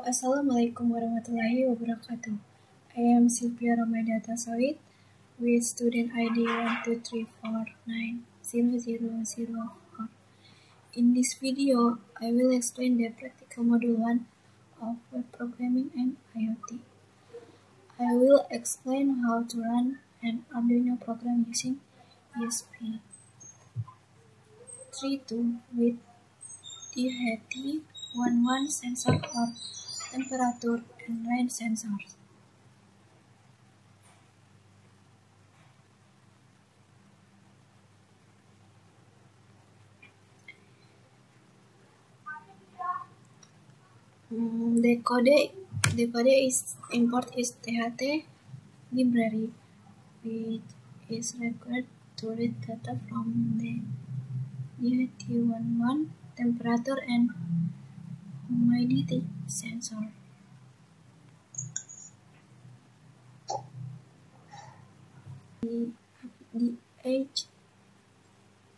Assalamualaikum warahmatullahi wabarakatuh. I am Sylvia Ramadata Sawit with student ID 123490004. In this video, I will explain the practical module 1 of web programming and IoT. I will explain how to run an Arduino program using ESP32 with DHT11 sensor or temperature and rain sensors. The code is import is THT library, which is required to read data from the DHT11 temperature and humidity sensor. The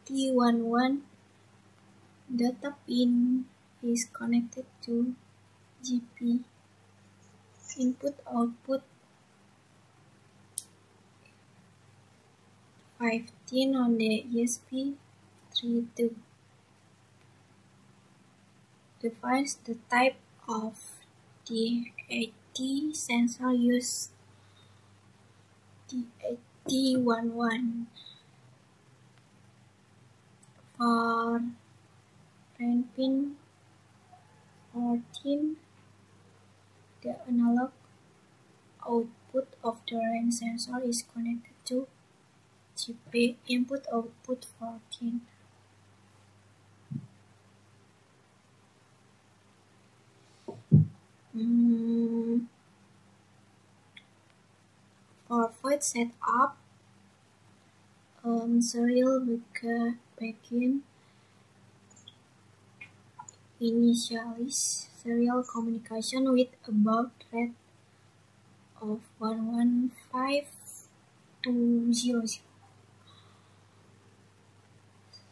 DHT11 data pin is connected to GP input-output 15 on the ESP32. Defines the type of DHT sensor used. DHT11 for rain pin 14. The analog output of the rain sensor is connected to GP input-output 14. For void setup, serial begin initialize serial communication with a baud rate of 115200.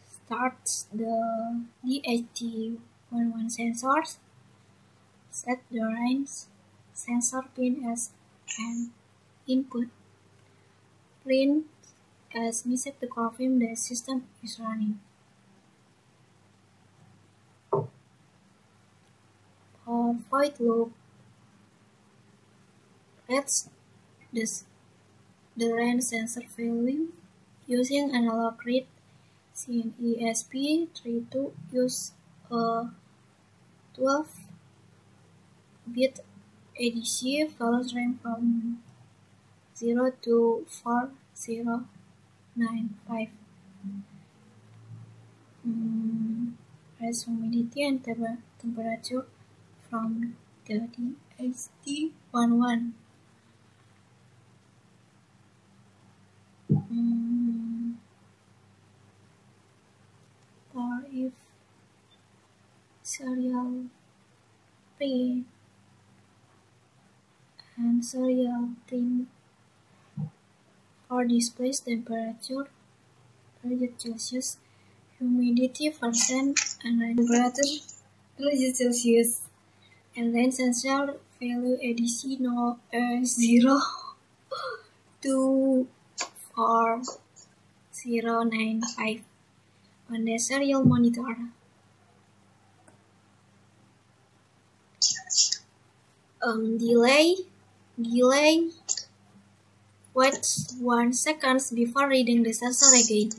Starts the DHT11 sensors. Set the rain sensor pin as an input. Print as message to confirm the system is running. For void loop, reads the rain sensor value using analog read. In ESP32 use a 12-bit ADC. Values range from 0 to 4095. Raise humidity and temperature from the DHT11. Or if serial pin and serial pin or displays temperature °C, humidity percent, and rain temperature °C, and rain sensor value ADC 0 to 4095 on the serial monitor. Delay. Wait 1 second before reading the sensor again.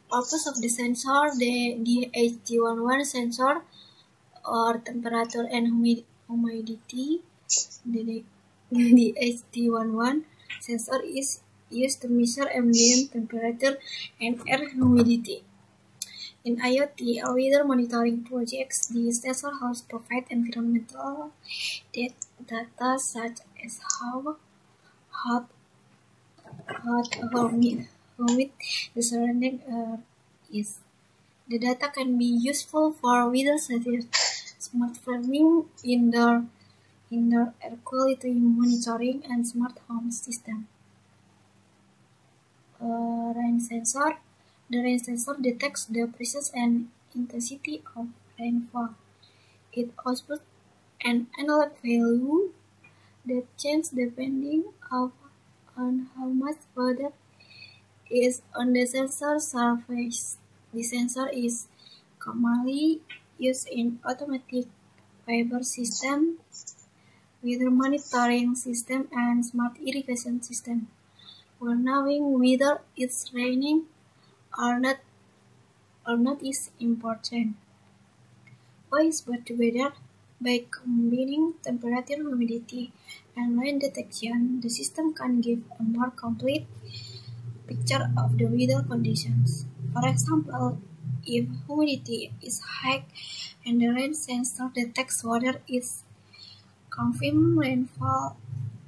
Purpose of the sensor: the DHT11 sensor or temperature and humidity. The DHT11 sensor is used to measure ambient temperature and air humidity. In IoT or weather monitoring projects, the sensor helps provide environmental data such as how hot or humid the surrounding air is. The data can be useful for weather such as smart farming, indoor air quality monitoring, and smart home system. Rain sensor. The rain sensor detects the presence and intensity of rainfall. It outputs an analog value that changes depending on how much water is on the sensor surface. The sensor is commonly used in automatic weather system, weather monitoring system, and smart irrigation system. For knowing whether it's raining or not is important. Why is bad weather? By combining temperature, humidity, and rain detection, the system can give a more complete picture of the weather conditions. For example, if humidity is high and the rain sensor detects water is confirm rainfall.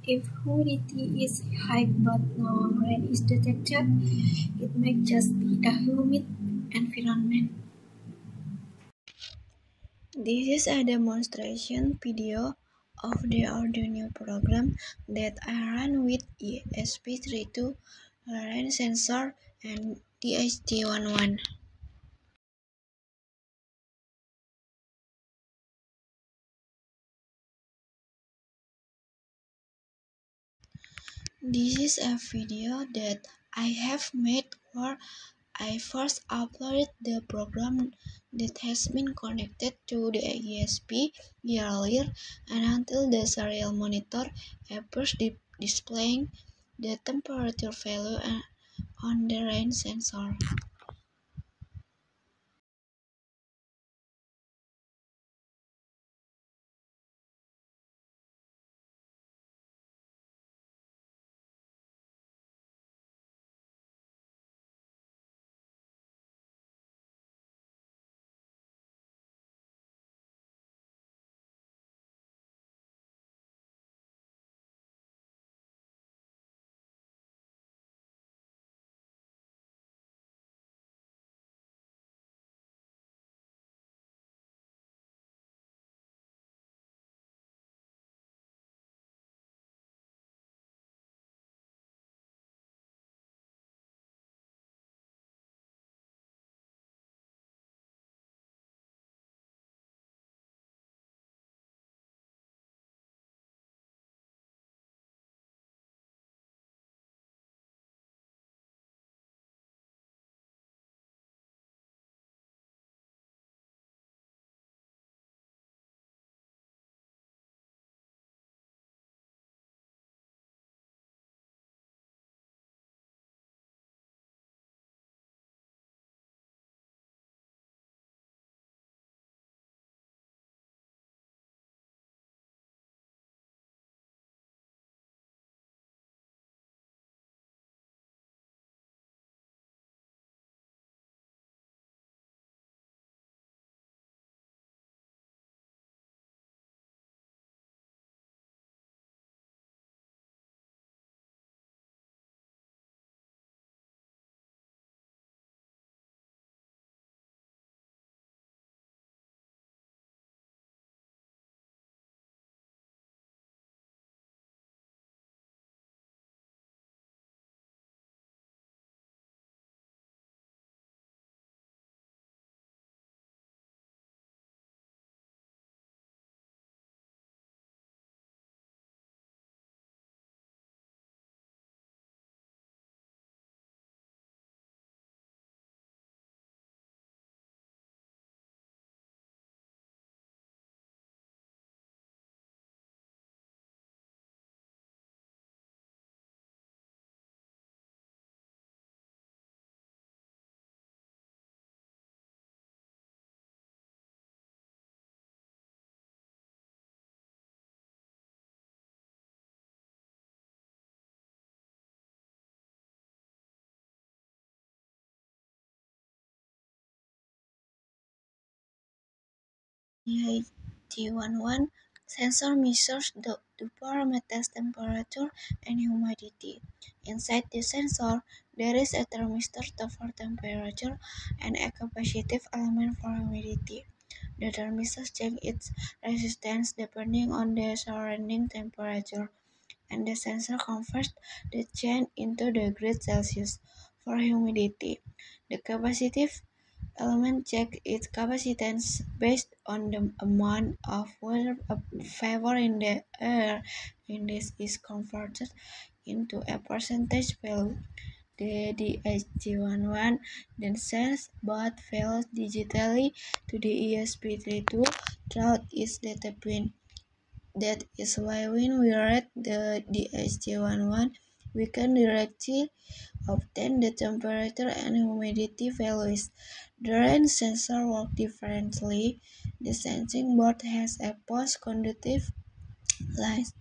If humidity is high but no rain is detected, it may just be a humid environment. This is a demonstration video of the Arduino program that I ran with ESP32, rain sensor, and DHT11. This is a video that I have made where I first uploaded the program that has been connected to the ESP earlier and until the serial monitor appears displaying the temperature value on the rain sensor. DHT11 sensor measures the parameters temperature and humidity. Inside the sensor, there is a thermistor for temperature and a capacitive element for humidity. The thermistor checks its resistance depending on the surrounding temperature, and the sensor converts the change into degrees Celsius. For humidity, the capacitive element check its capacitance based on the amount of water vapor in the air, and this is converted into a percentage value. The DHT11 then sends both values digitally to the ESP32 through its data pin. That is why when we read the DHT11, we can directly obtain the temperature and humidity values. The rain sensor works differently. The sensing board has a post-conductive lines.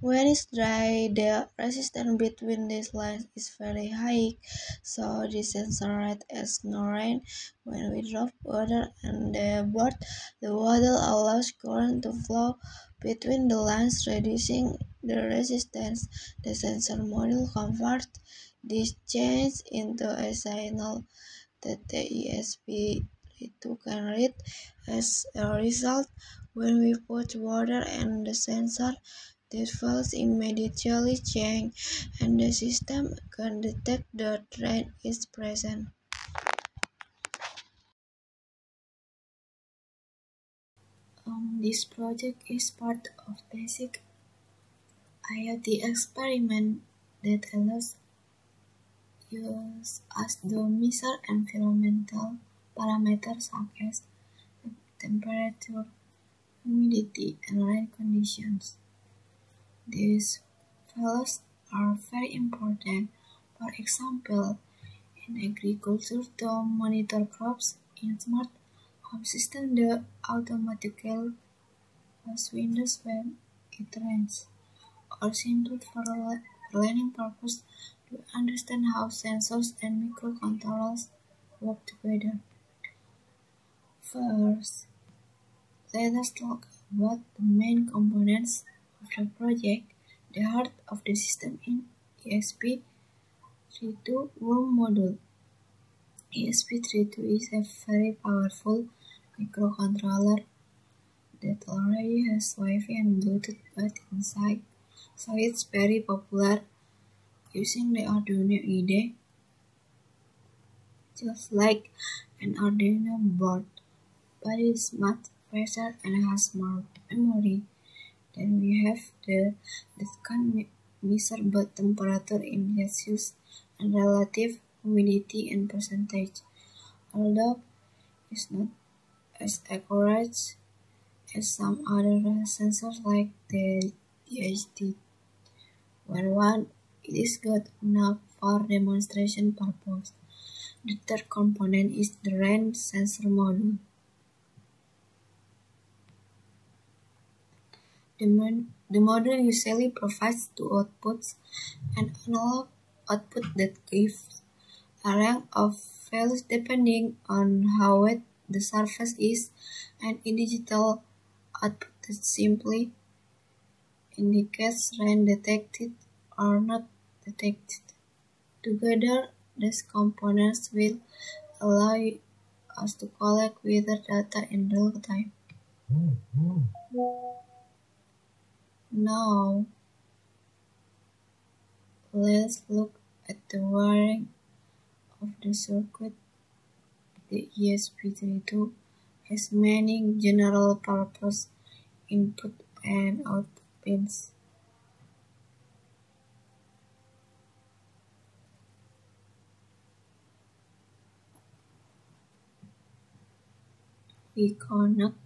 When it's dry, the resistance between these lines is very high, so the sensor rate as no rain. When we drop water on the board, the water allows current to flow between the lines, reducing the resistance. The sensor module converts this change into a signal that the ESP32 can read. As a result, when we put water in the sensor, the values immediately change, and the system can detect that rain is present. This project is part of basic IoT experiment that allows us to measure environmental parameters such as temperature, humidity, and rain conditions. These values are very important, for example, in agriculture to monitor crops. In smart home system, the automatically close windows when it rains, or simply for learning purpose to understand how sensors and microcontrollers work together. First, let us talk about the main components of the project. The heart of the system in ESP32 room module. ESP32 is a very powerful microcontroller that already has Wi-Fi and Bluetooth built inside, so it's very popular using the Arduino IDE, just like an Arduino board, but it's much faster and has more memory. Then we have that can measure both temperature in Celsius and relative humidity in percentage, although it's not as accurate as some other sensors like the DHT11. It is good enough for demonstration purpose. The third component is the rain sensor module. The module usually provides two outputs: an analog output that gives a range of values depending on how wet the surface is, and a digital output that simply indicates rain detected or not detected. Together, these components will allow us to collect weather data in real time. Now, let's look at the wiring of the circuit. The ESP32 has many general-purpose input and output pins. We connect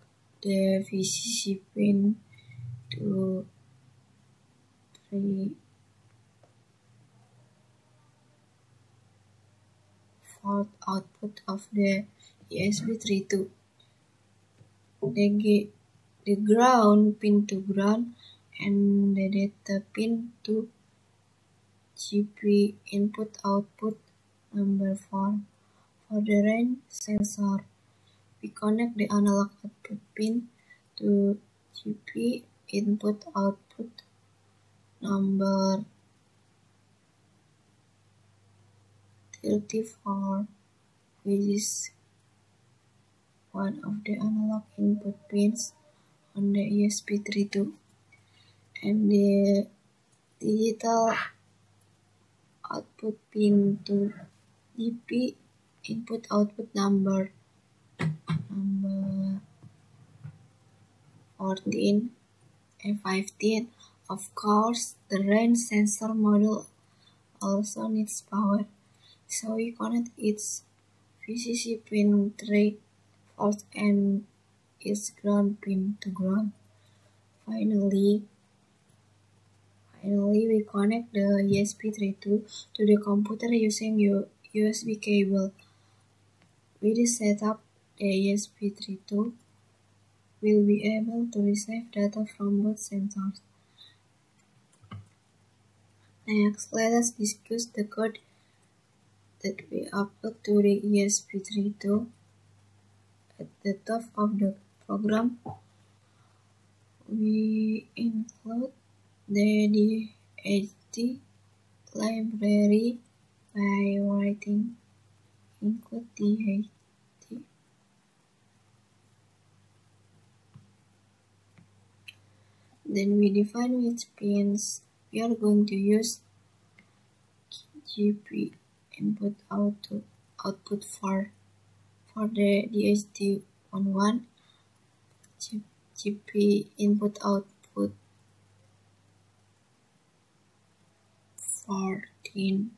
the VCC pin to 3-volt output of the ESP32. The ground pin to ground and the data pin to GP input output number 4. For the rain sensor, we connect the analog output pin to GP input output number 34, which is one of the analog input pins on the ESP32, and the digital output pin to GP input output number Number 14 and 15. Of course, the rain sensor module also needs power, so we connect its VCC pin 3 volts and its ground pin to ground. Finally, we connect the ESP32 to the computer using USB cable. With this setup, the ESP32 will be able to receive data from both sensors. Next, let us discuss the code that we upload to the ESP32. At the top of the program, we include the DHT library by writing include DHT. Then we define which pins we are going to use. GP input output for the DHT11, GP input output 14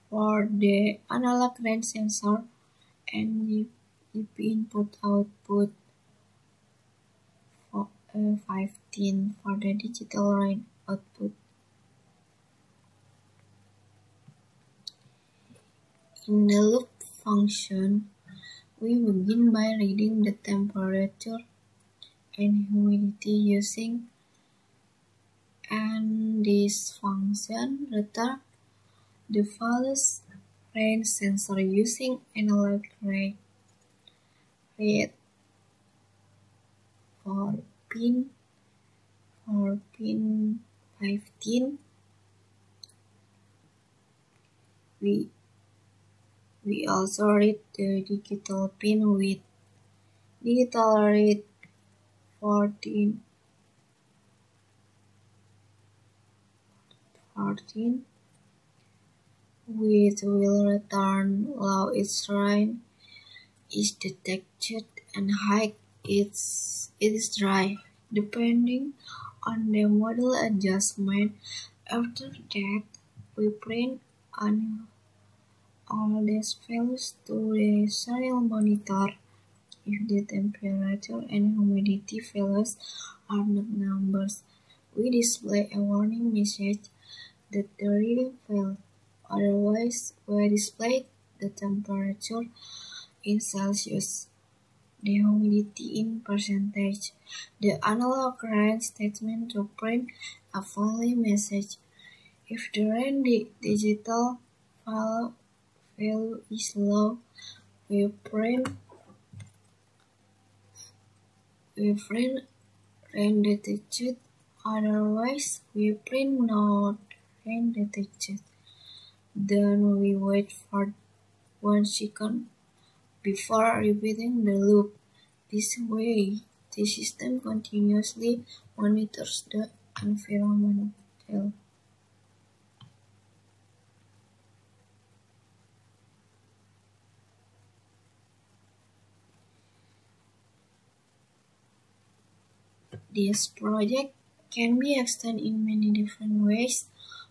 for the analog range sensor, and GP input output 15 for the digital range output. In the loop function, we begin by reading the temperature and humidity using, and this function returns the values range sensor using analog read for pin 15. We also read the digital pin with digital read 14, which will return low its range is detected and high it is dry, depending on the model adjustment. After that, we print on all these values to the serial monitor. If the temperature and humidity values are not numbers, we display a warning message that the reading failed. Otherwise, we display the temperature in Celsius, the humidity in percentage, the analog range statement to print a value message. If the range digital value is low, we print range detected. Otherwise, we print not range detected. Then we wait for 1 second before repeating the loop. This way, the system continuously monitors the environment. This project can be extended in many different ways.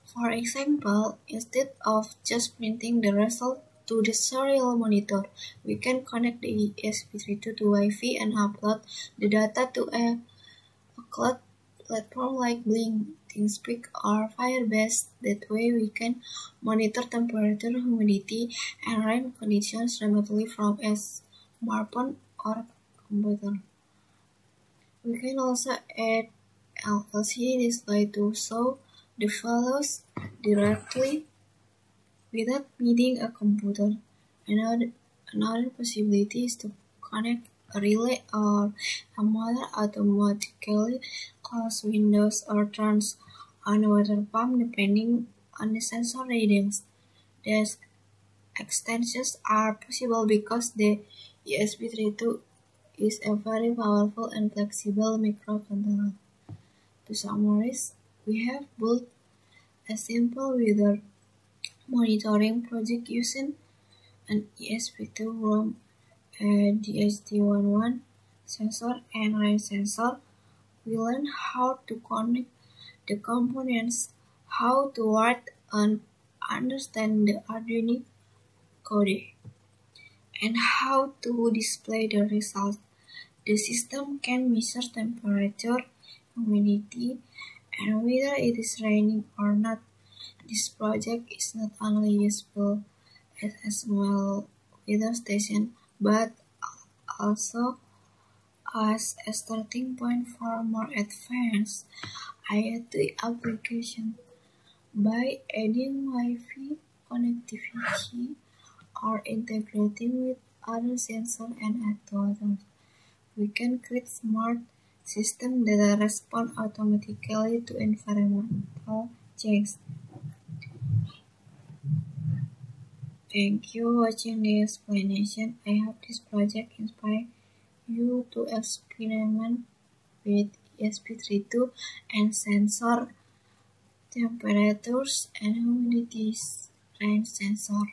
For example, instead of just printing the result to the serial monitor, we can connect the ESP32 to Wi-Fi and upload the data to a cloud platform like Blink, TeamSpeak, or Firebase. That way we can monitor temperature, humidity, and rain conditions remotely from a smartphone or computer. We can also add LCD display to show the values directly without needing a computer. Another possibility is to connect a relay or a motor automatically close windows or turns on a water pump depending on the sensor readings. These extensions are possible because the ESP32 is a very powerful and flexible microcontroller. To summarize, we have built a simple weather monitoring project using an ESP2 ROM, a DHT11 sensor, and rain sensor. We learn how to connect the components, how to write and understand the Arduino code, and how to display the result. The system can measure temperature, humidity, and whether it is raining or not. This project is not only useful as a small weather station, but also as a starting point for more advanced IoT applications. By adding Wi-Fi connectivity or integrating with other sensors and actuators, we can create smart systems that respond automatically to environmental change. Thank you for watching the explanation. I hope this project inspires you to experiment with ESP32 and sensor temperatures and humidity range sensor.